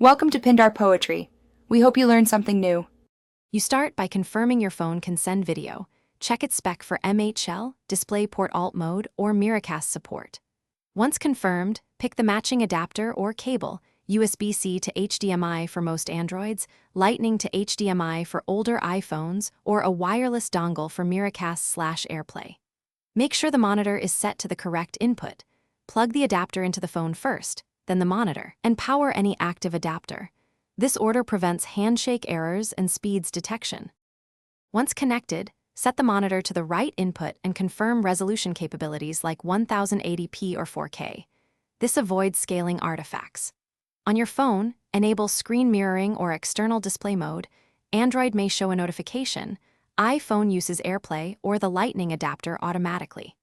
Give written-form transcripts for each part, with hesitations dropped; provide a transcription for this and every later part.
Welcome to Pindar Poetry. We hope you learned something new. You start by confirming your phone can send video. Check its spec for MHL, DisplayPort Alt Mode, or Miracast support. Once confirmed, pick the matching adapter or cable, USB-C to HDMI for most Androids, Lightning to HDMI for older iPhones, or a wireless dongle for Miracast/AirPlay. Make sure the monitor is set to the correct input. Plug the adapter into the phone first, then the monitor, and power any active adapter. This order prevents handshake errors and speeds detection. Once connected, set the monitor to the right input and confirm resolution capabilities like 1080p or 4K. This avoids scaling artifacts. On your phone, enable screen mirroring or external display mode. Android may show a notification. iPhone uses AirPlay or the Lightning adapter automatically.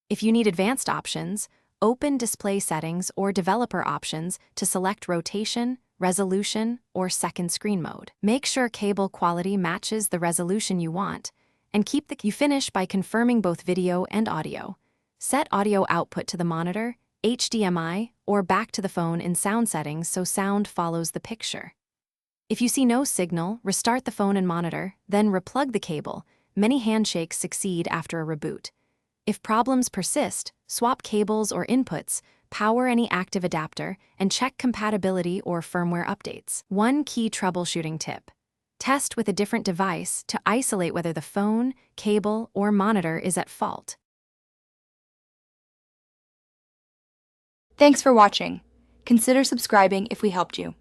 If you need advanced options, open display settings or developer options to select rotation, resolution, or second screen mode. Make sure cable quality matches the resolution you want, and you finish by confirming both video and audio. Set audio output to the monitor, HDMI, or back to the phone in sound settings so sound follows the picture. If you see no signal, restart the phone and monitor, then replug the cable. Many handshakes succeed after a reboot. If problems persist, swap cables or inputs, power any active adapter, and check compatibility or firmware updates. One key troubleshooting tip: test with a different device to isolate whether the phone, cable, or monitor is at fault. Thanks for watching. Consider subscribing if we helped you.